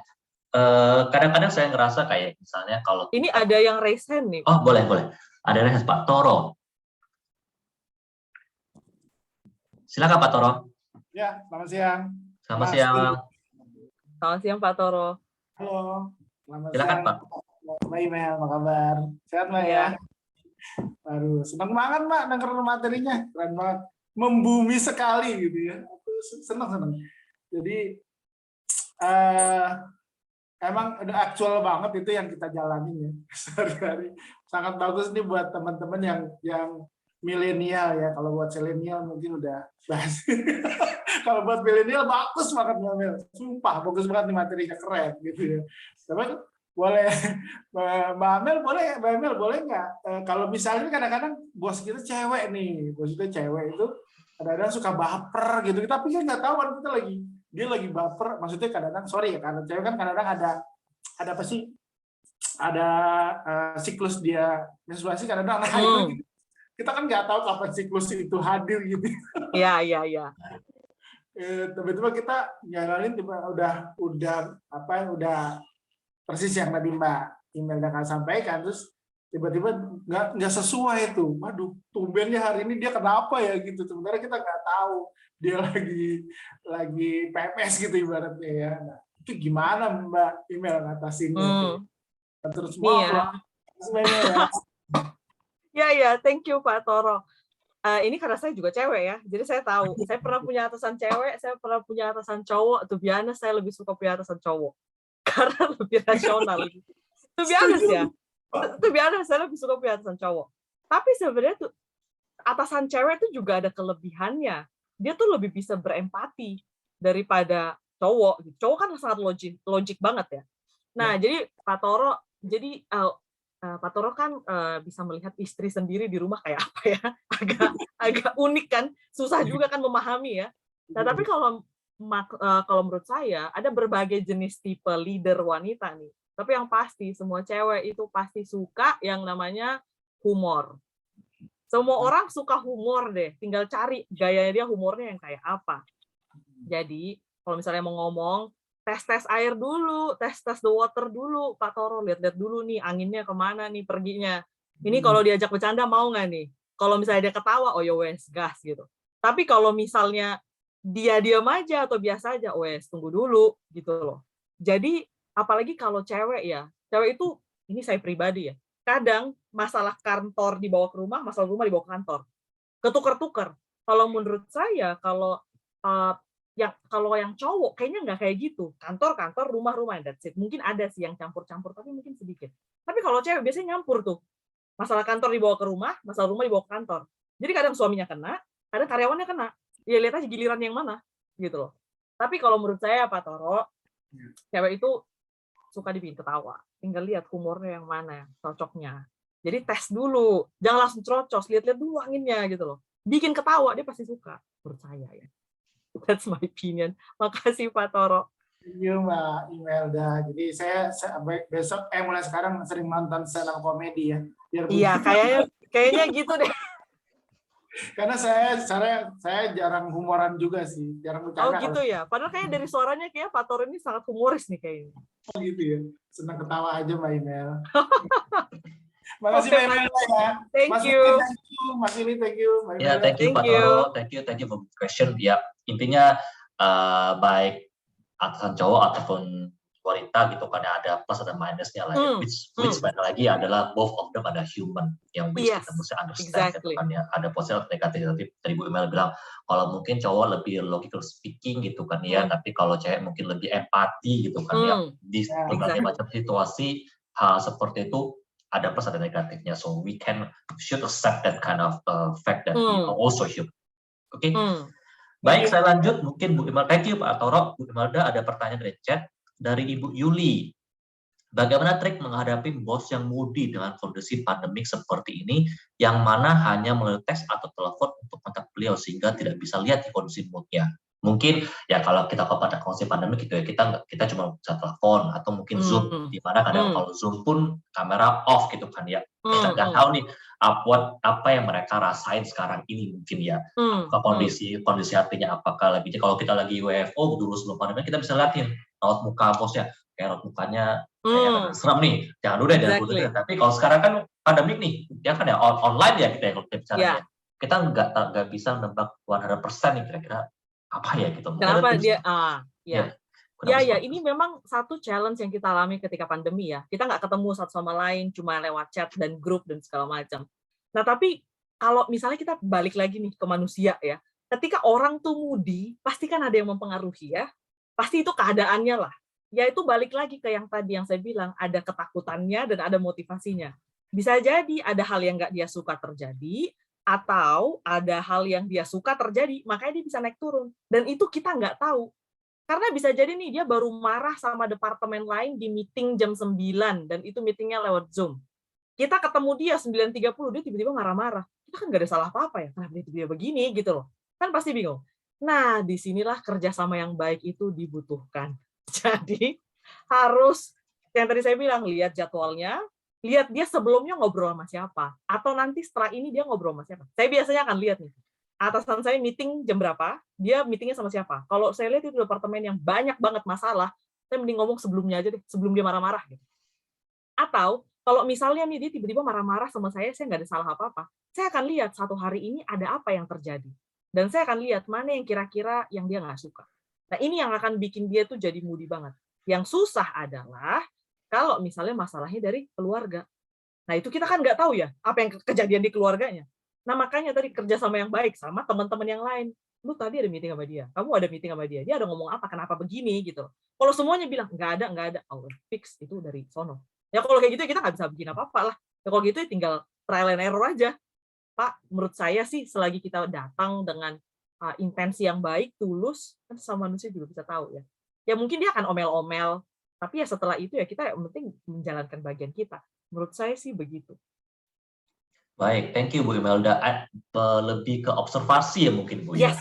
Kadang-kadang saya ngerasa kayak misalnya kalau ini ada yang raise hand nih. Oh boleh. Ada yang raise Pak Toro. Silakan Pak Toro. Ya, selamat siang. Selamat siang. Selamat siang Pak Toro. Halo. Selamat Silakan siang. Pak. Mbak Imel, apa kabar? Sehat Mbak ya? Aduh, senang banget Mbak denger materinya, keren banget. Membumi sekali gitu ya. Aku senang. Jadi emang udah aktual banget itu yang kita jalani ya sehari-hari. Sangat bagus nih buat teman-teman yang milenial ya. Kalau buat milenial mungkin udah bahas. Kalau buat milenial bagus banget Mel. Sumpah bagus banget nih materinya, keren gitu ya. Tapi boleh Mbak Amel boleh nggak? Kalau misalnya kadang-kadang bos kita cewek nih, bos kita cewek itu kadang-kadang suka baper gitu. Tapi kan nggak tahu kan dia lagi baper. Maksudnya kadang-kadang sorry ya, karena cewek kan kadang-kadang ada apa sih? Ada siklus dia menstruasi kadang-kadang anak itu gitu. Kita kan nggak tahu kapan siklus itu hadir gitu. Iya. Tiba-tiba kita jalanin udah persis yang tadi Mbak Imelda sampaikan, terus tiba-tiba nggak sesuai itu. Waduh, tumbennya hari ini dia kenapa ya gitu. Sebenarnya kita nggak tahu dia lagi PMS gitu ibaratnya ya. Nah, itu gimana Mbak Imel ngatasinnya? Terus Ya, thank you Pak Toro. Ini karena saya juga cewek ya, jadi saya tahu. Saya pernah punya atasan cewek, saya pernah punya atasan cowok. To be honest, saya lebih suka punya atasan cowok karena lebih rasional. To be honest, saya lebih suka punya atasan cowok. Tapi sebenarnya tuh atasan cewek itu juga ada kelebihannya. Dia tuh lebih bisa berempati daripada cowok. Cowok kan sangat logik banget ya. Nah, jadi Pak Toro, Pak Toro kan bisa melihat istri sendiri di rumah kayak apa ya, agak unik kan, susah juga kan memahami ya. Nah, tapi kalau menurut saya ada berbagai jenis tipe leader wanita nih. Tapi yang pasti semua cewek itu pasti suka yang namanya humor. Semua orang suka humor deh, tinggal cari gayanya dia humornya yang kayak apa. Jadi kalau misalnya mau ngomong, tes air dulu, tes the water dulu, Pak Toro, lihat-lihat dulu nih anginnya kemana nih perginya. Ini kalau diajak bercanda mau nggak nih? Kalau misalnya dia ketawa, oh ya wes, gas gitu. Tapi kalau misalnya dia diam aja atau biasa aja, wes tunggu dulu gitu loh. Jadi apalagi kalau cewek ya, cewek itu, ini saya pribadi ya, kadang masalah kantor dibawa ke rumah, masalah rumah dibawa ke kantor. Ketukar-tukar. Kalau menurut saya, kalau yang cowok kayaknya nggak kayak gitu. Kantor, rumah, that's it. Mungkin ada sih yang campur-campur, tapi mungkin sedikit. Tapi kalau cewek biasanya nyampur tuh. Masalah kantor dibawa ke rumah, masalah rumah dibawa ke kantor. Jadi kadang suaminya kena, kadang karyawannya kena. Ya lihat aja giliran yang mana, gitu loh. Tapi kalau menurut saya, Pak Toro, cewek itu suka dibikin ketawa. Tinggal lihat humornya yang mana, cocoknya. Jadi tes dulu, jangan langsung cerocos, lihat-lihat dulu anginnya gitu loh. Bikin ketawa, dia pasti suka, menurut saya ya. That's my opinion. Makasih Pak Toro. Iya Mbak Imelda. Jadi saya besok mulai sekarang sering nonton stand up comedy ya. Biar Iya, kayaknya gitu deh. karena saya jarang humoran juga sih, jarang Oh bercanda kalau gitu ya. Padahal kayaknya dari suaranya kayak Pak Tor ini sangat humoris nih kayaknya. gitu ya. Senang ketawa aja Mbak Imel. Makasih Oke, Mbak Pak. Imel ya. Thank Mas you. Willy, thank you. Mas Willy, thank you. Mbak Ya, Imel. thank you Thank Pak you. Toro, thank you for the question. Ya, intinya baik atasan cowok ataupun wanita gitu kan ya, ada plus ada minusnya lah ya. Which balik lagi adalah both of them ada human yang which Yes, kita mesti understand gitu exactly. kan ya. Ada positif atau negatif. Tapi tadi Bu Emel bilang kalau mungkin cowok lebih logical speaking gitu kan ya, tapi kalau cewek mungkin lebih empati gitu kan ya. Di berbagai Exactly. macam situasi hal seperti itu ada plus ada negatifnya. So we should accept that kind of fact that we are also human. Oke. Baik, saya lanjut. Mungkin Bu Imelda, thank you Pak Toro. Bu Imelda ada pertanyaan dari chat dari Ibu Yuli. Bagaimana trik menghadapi bos yang moody dengan kondisi pandemik seperti ini, yang mana hanya melalui teks atau telepon untuk kontak beliau sehingga tidak bisa lihat di kondisi moodnya. Mungkin ya kalau kita pada kondisi pandemik gitu ya kita cuma bisa telepon atau mungkin Zoom, di mana kadang kalau Zoom pun kamera off gitu kan ya. Kita nggak tahu nih apa yang mereka rasain sekarang ini mungkin ya. Kondisi hatinya apakah lebih kalau kita lagi WFO dulu sebelum pandemi kita bisa lihatin raut muka bosnya kayak raut mukanya kayak serem nih, jangan dulu deh, jangan dulu deh. Tapi kalau sekarang kan pandemik nih, ya kan ya online ya kita ya kalau kita bicaranya. Kita nggak bisa nebak 100% nih kira-kira apa ya gitu. Kenapa dia? Ya, ini seperti memang satu challenge yang kita alami ketika pandemi ya. Kita nggak ketemu satu sama lain, cuma lewat chat dan grup dan segala macam. Nah, tapi kalau misalnya kita balik lagi nih ke manusia ya, ketika orang tuh moody, pasti kan ada yang mempengaruhi ya. Pasti itu keadaannya lah. Ya itu balik lagi ke yang tadi yang saya bilang, ada ketakutannya dan ada motivasinya. Bisa jadi ada hal yang nggak dia suka terjadi, atau ada hal yang dia suka terjadi, makanya dia bisa naik turun. Dan itu kita nggak tahu. Karena bisa jadi nih dia baru marah sama departemen lain di meeting jam 9, dan itu meetingnya lewat Zoom. Kita ketemu dia 9.30, dia tiba-tiba marah-marah. Kita kan nggak ada salah apa-apa ya, kenapa dia tiba-tiba begini gitu loh. Kan pasti bingung. Nah, disinilah kerjasama yang baik itu dibutuhkan. Jadi harus yang tadi saya bilang, lihat jadwalnya, lihat dia sebelumnya ngobrol sama siapa, atau nanti setelah ini dia ngobrol sama siapa. Saya biasanya akan lihat nih, atasan saya meeting jam berapa, dia meetingnya sama siapa. Kalau saya lihat itu departemen yang banyak banget masalah, saya mending ngomong sebelumnya aja deh, sebelum dia marah-marah gitu. Atau kalau misalnya nih dia tiba-tiba marah-marah sama saya nggak ada salah apa-apa, saya akan lihat satu hari ini ada apa yang terjadi. Dan saya akan lihat mana yang kira-kira yang dia nggak suka. Nah, ini yang akan bikin dia tuh jadi moody banget. Yang susah adalah kalau misalnya masalahnya dari keluarga. Nah, itu kita kan nggak tahu ya, apa yang kejadian di keluarganya. Nah, makanya tadi kerjasama yang baik sama teman-teman yang lain. Lu tadi ada meeting sama dia, kamu ada meeting sama dia ada ngomong apa, kenapa begini, gitu. Kalau semuanya bilang, nggak ada, oh, fix, itu dari sono. Ya kalau kayak gitu kita nggak bisa bikin apa-apa lah. Ya kalau gitu tinggal trial and error aja. Pak, menurut saya sih selagi kita datang dengan intensi yang baik, tulus, kan sama manusia juga bisa tahu ya. Ya mungkin dia akan omel-omel, tapi ya setelah itu ya kita yang penting menjalankan bagian kita. Menurut saya sih begitu. Baik, thank you Bu Imelda. Lebih ke observasi ya mungkin Bu ya.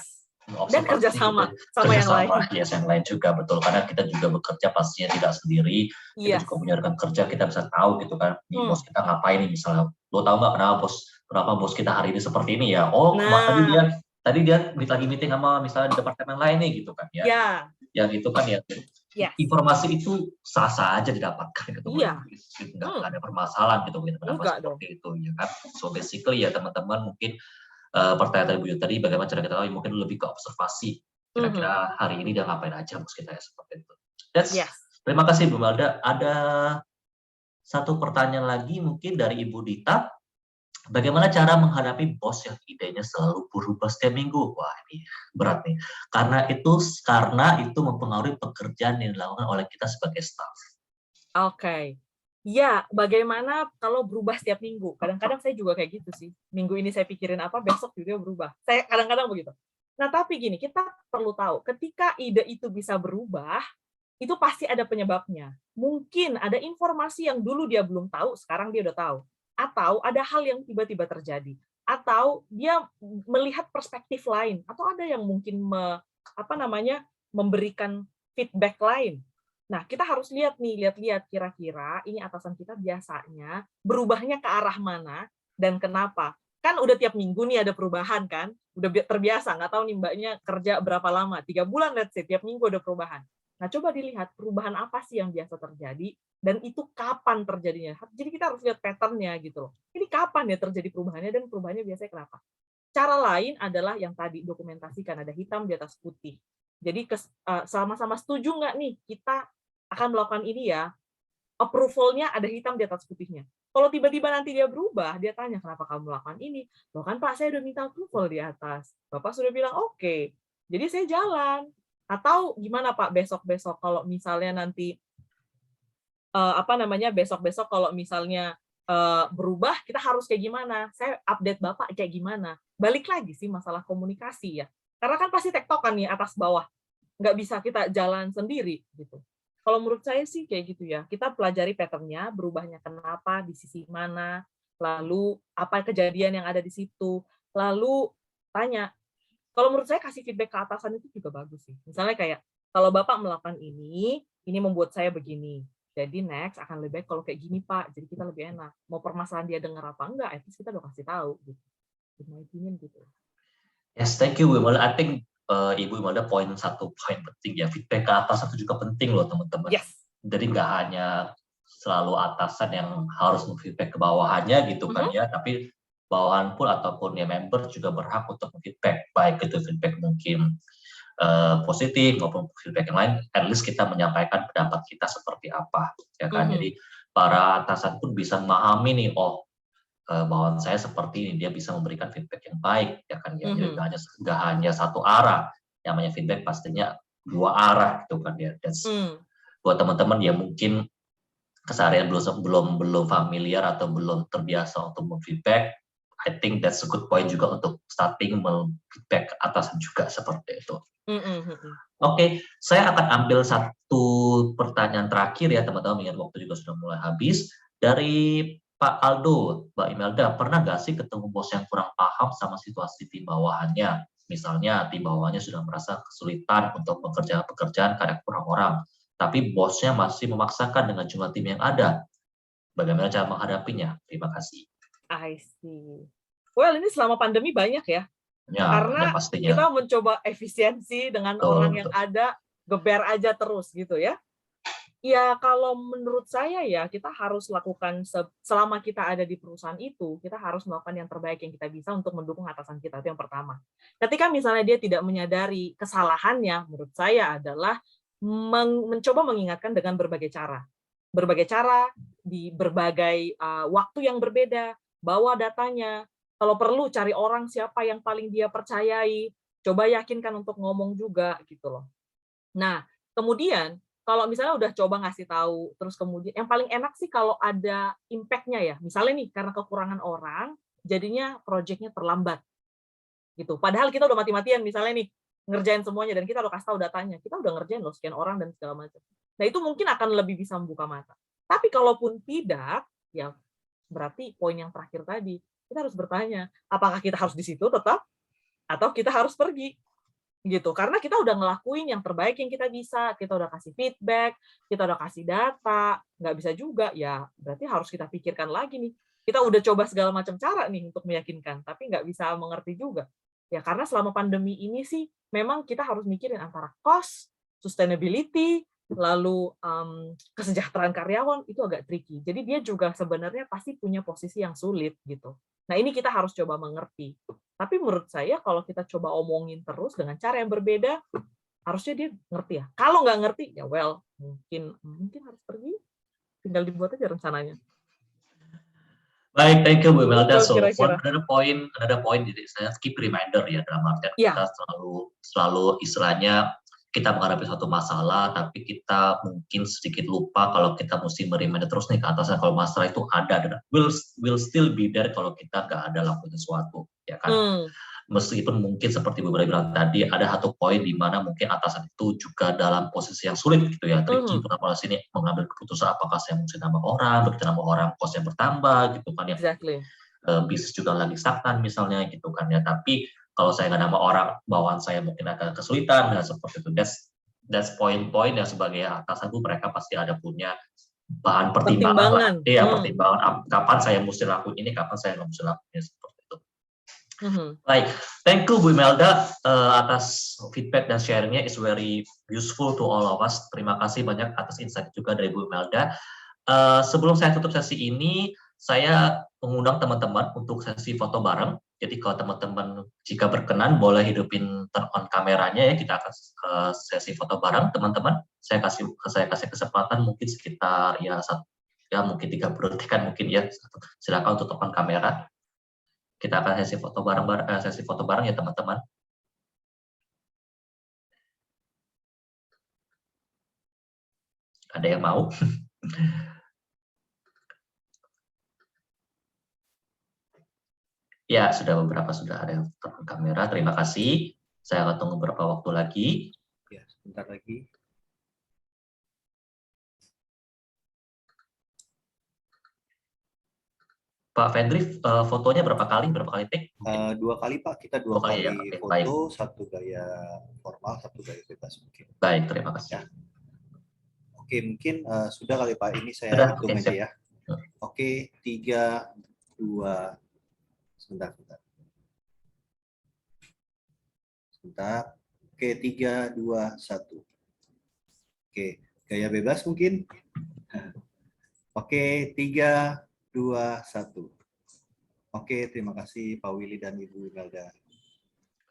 Dan kerjasama sama yang lain. Yes, yang lain juga betul, karena kita juga bekerja pastinya tidak sendiri. Kita juga punya rekan kerja, kita bisa tahu gitu kan, nih bos kita ngapain nih misalnya. Lo tahu nggak kenapa bos kita hari ini seperti ini ya? Oh, tadi dia lagi meeting sama misalnya di departemen lain nih gitu kan ya. Ya gitu kan ya. Informasi itu sah-sah aja didapatkan gitu. Nggak ada permasalahan gitu seperti itu ya kan. So basically ya teman-teman mungkin pertanyaan dari Bu tadi bagaimana cara kita tahu mungkin lebih ke observasi kira-kira hari ini dia ngapain aja bos kita ya seperti itu. Terima kasih Bu Melda. Ada satu pertanyaan lagi mungkin dari Ibu Dita. Bagaimana cara menghadapi bos yang idenya selalu berubah setiap minggu? Wah, ini berat nih. Karena itu mempengaruhi pekerjaan yang dilakukan oleh kita sebagai staff. Oke. Ya, bagaimana kalau berubah setiap minggu? Kadang-kadang saya juga kayak gitu sih. Minggu ini saya pikirin apa, besok juga berubah. Saya kadang-kadang begitu. Nah, tapi gini, kita perlu tahu, ketika ide itu bisa berubah, itu pasti ada penyebabnya. Mungkin ada informasi yang dulu dia belum tahu, sekarang dia udah tahu. Atau ada hal yang tiba-tiba terjadi, atau dia melihat perspektif lain, atau ada yang mungkin memberikan feedback lain. Nah, kita harus lihat kira-kira ini atasan kita biasanya berubahnya ke arah mana dan kenapa. Kan udah tiap minggu nih ada perubahan kan, udah terbiasa, nggak tahu nih mbaknya kerja berapa lama, 3 bulan let's say, tiap minggu ada perubahan. Nah, coba dilihat perubahan apa sih yang biasa terjadi, dan itu kapan terjadinya. Jadi kita harus lihat pattern-nya gitu loh. Ini kapan ya terjadi perubahannya, dan perubahannya biasanya kenapa. Cara lain adalah yang tadi, dokumentasikan, ada hitam di atas putih. Jadi sama-sama setuju nggak nih kita akan melakukan ini ya, approval-nya ada hitam di atas putihnya. Kalau tiba-tiba nanti dia berubah, dia tanya, kenapa kamu melakukan ini? Loh kan Pak, saya udah minta approval di atas. Bapak sudah bilang oke. Jadi saya jalan. Atau gimana Pak, besok-besok kalau misalnya nanti besok-besok kalau misalnya berubah, kita harus kayak gimana? Saya update Bapak kayak gimana? Balik lagi sih masalah komunikasi ya. Karena kan pasti tektokan nih atas bawah. Nggak bisa kita jalan sendiri gitu. Kalau menurut saya sih kayak gitu ya. Kita pelajari pattern-nya, berubahnya kenapa, di sisi mana, lalu apa kejadian yang ada di situ, lalu tanya. Kalau menurut saya kasih feedback ke atasan itu juga bagus sih. Misalnya kayak, kalau Bapak melakukan ini membuat saya begini. Jadi next akan lebih baik kalau kayak gini Pak, jadi kita lebih enak. Mau permasalahan dia dengar apa enggak, at least kita udah kasih tahu. Gitu. In my opinion gitu. Yes, thank you, Bu Imelda. I think Ibu Imelda satu poin penting ya, feedback ke atasan itu juga penting loh teman-teman. Yes. Jadi nggak hanya selalu atasan yang harus memfeedback ke bawahannya gitu kan ya, tapi bawahan pun ataupun ya member juga berhak untuk memfeedback, baik itu feedback mungkin positif maupun feedback yang lain, at least kita menyampaikan pendapat kita seperti apa, ya kan. Jadi para atasan pun bisa memahami nih, bawahan saya seperti ini, dia bisa memberikan feedback yang baik, ya kan ya. Jadi nggak hanya satu arah, yang namanya feedback pastinya 2 arah gitu kan ya. Buat teman-teman yang mungkin keseharian belum familiar atau belum terbiasa untuk memfeedback, I think that's a good point juga untuk starting memfeedback ke atasan juga seperti itu. Oke, saya akan ambil satu pertanyaan terakhir ya teman-teman, mengingat waktu juga sudah mulai habis. Dari Pak Aldo, Mbak Imelda, pernah nggak sih ketemu bos yang kurang paham sama situasi tim bawahannya? Misalnya tim bawahannya sudah merasa kesulitan untuk mengerjakan pekerjaan karena kurang orang, tapi bosnya masih memaksakan dengan jumlah tim yang ada. Bagaimana cara menghadapinya? Terima kasih. I see. Well, ini selama pandemi banyak ya. Karena pastinya. kita mencoba efisiensi dengan orang yang ada, geber aja terus gitu ya. Ya, kalau menurut saya ya, kita harus lakukan, selama kita ada di perusahaan itu, kita harus melakukan yang terbaik yang kita bisa untuk mendukung atasan kita, itu yang pertama. Ketika misalnya dia tidak menyadari kesalahannya, menurut saya adalah mencoba mengingatkan dengan berbagai cara. Berbagai cara, di berbagai waktu yang berbeda, bawa datanya, kalau perlu cari orang siapa yang paling dia percayai, coba yakinkan untuk ngomong juga, gitu loh. Nah, kemudian, kalau misalnya udah coba ngasih tahu, terus kemudian yang paling enak sih kalau ada impact-nya ya. Misalnya nih, karena kekurangan orang, jadinya project-nya terlambat. Gitu. Padahal kita udah mati-matian misalnya nih, ngerjain semuanya, dan kita udah kasih tahu datanya. Kita udah ngerjain loh sekian orang dan segala macam. Nah, itu mungkin akan lebih bisa membuka mata. Tapi kalaupun tidak, ya berarti poin yang terakhir tadi, kita harus bertanya, apakah kita harus di situ tetap, atau kita harus pergi? Gitu, karena kita udah ngelakuin yang terbaik yang kita bisa, kita udah kasih feedback, kita udah kasih data, nggak bisa juga, ya berarti harus kita pikirkan lagi nih. Kita udah coba segala macam cara nih untuk meyakinkan, tapi nggak bisa mengerti juga. Ya karena selama pandemi ini sih, memang kita harus mikirin antara cost, sustainability, lalu kesejahteraan karyawan, itu agak tricky. Jadi dia juga sebenarnya pasti punya posisi yang sulit gitu. Nah ini kita harus coba mengerti. Tapi menurut saya kalau kita coba omongin terus dengan cara yang berbeda, harusnya dia ngerti ya. Kalau nggak ngerti, ya well, mungkin harus pergi. Tinggal dibuat aja rencananya. Baik, thank you Bu Imelda. So, another point, jadi saya keep reminder ya, dalam artian kita selalu istilahnya kita menghadapi suatu masalah, tapi kita mungkin sedikit lupa kalau kita mesti mereminder terus nih ke atasnya kalau masalah itu ada dan will still be there kalau kita nggak ada lakukan sesuatu, ya kan? Meskipun mungkin seperti Bu bilang tadi ada satu poin di mana mungkin atasan itu juga dalam posisi yang sulit gitu ya, tricky pada sini mengambil keputusan apakah saya mesti nambah orang, begitu nambah orang kos yang bertambah gitu kan ya. Exactly. Bisnis juga lagi stagnan misalnya gitu kan ya, tapi kalau saya nggak nambah orang, bawahan saya mungkin agak kesulitan, dan seperti itu. that's poin-poin yang sebagai atasan pun mereka pasti ada punya bahan pertimbangan. Iya, pertimbangan kapan saya mesti lakuin ini, kapan saya nggak mesti lakuin seperti itu. Baik, thank you Bu Imelda atas feedback dan sharingnya, is very useful to all of us. Terima kasih banyak atas insight juga dari Bu Imelda. Sebelum saya tutup sesi ini, saya mengundang teman-teman untuk sesi foto bareng. Jadi kalau teman-teman jika berkenan boleh hidupin turn on kameranya ya, kita akan sesi foto bareng teman-teman. Saya kasih kesempatan mungkin sekitar mungkin 30 detikan mungkin ya. Silakan untuk on kamera. Kita akan sesi foto bareng ya teman-teman. Ada yang mau? Ya, beberapa sudah ada yang turun kamera. Terima kasih. Saya akan tunggu beberapa waktu lagi. Ya, sebentar lagi. Pak Fendri, fotonya berapa kali take? 2 kali Pak, kita 2 kali ya. foto, Baik. satu gaya formal, satu gaya bebas mungkin. Baik, terima kasih. Ya. Oke, mungkin sudah kali Pak, ini saya Sudah, hitung aja ya. Oke, 3, 2, sebentar. Oke, 3, 2, 1. Oke, gaya bebas mungkin. Oke, 3, 2, 1. Oke, terima kasih Pak Willy dan Ibu Imelda.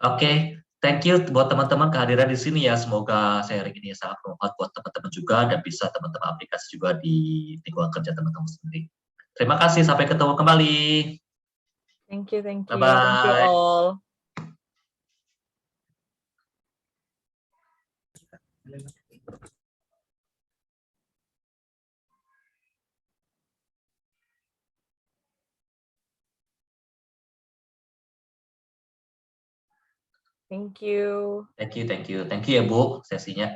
Oke, thank you buat teman-teman kehadiran di sini ya. Semoga sharing ini sangat bermanfaat buat teman-teman juga dan bisa teman-teman aplikasi juga di lingkungan kerja teman-teman sendiri. Terima kasih, sampai ketemu kembali. Thank you. Bye-bye. Thank you all. Thank you. Thank you ya Bu sesinya.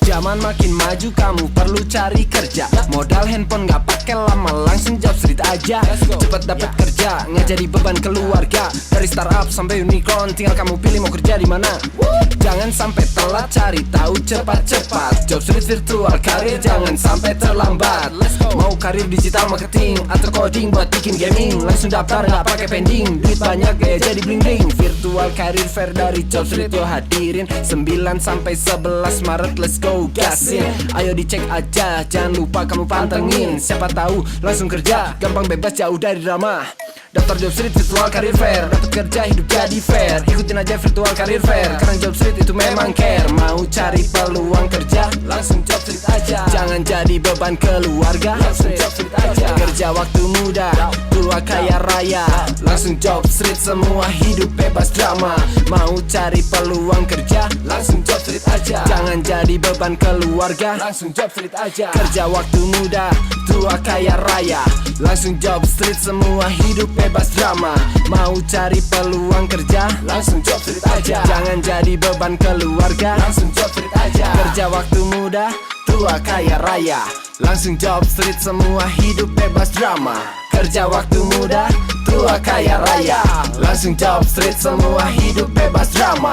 Zaman makin maju, kamu perlu cari kerja. Modal handphone gak pakai lama, langsung job street aja. Cepat dapat kerja, nggak jadi beban keluarga. Dari startup sampai unicorn, tinggal kamu pilih mau kerja di mana. Jangan sampai telat, cari tahu cepat-cepat. Job street virtual karir, jangan sampai terlambat. Mau karir digital marketing atau coding buat bikin gaming, langsung daftar gak pakai pending. Duit banyak gaya jadi bling bling. Virtual karir fair dari Job Street yo hadirin 9 sampai 11 Maret, let's go gasin. Ayo dicek aja, jangan lupa kamu pantengin. Siapa tahu langsung kerja, gampang bebas jauh dari drama. Daftar Job Street Virtual Career Fair, dapat kerja hidup jadi fair. Ikutin aja Virtual Career Fair, karena Job Street itu memang care. Mau cari peluang kerja, langsung Job Street aja. Jangan jadi beban keluarga, langsung Job Street aja. Kerja waktu muda, tua kaya raya, langsung Job Street, semua hidup bebas drama. Mau cari peluang kerja, langsung Job Street aja. Jangan jadi beban keluarga, langsung Job Street aja. Kerja waktu muda, tua kaya raya, langsung Job Street, semua hidup bebas drama. Mau cari peluang kerja, langsung Job Street aja. Jangan jadi beban keluarga, langsung Job Street aja. Kerja waktu muda, tua kaya raya, langsung Job Street, semua hidup bebas drama. Kerja waktu muda, tua kaya raya, langsung Job Street, semua hidup bebas drama.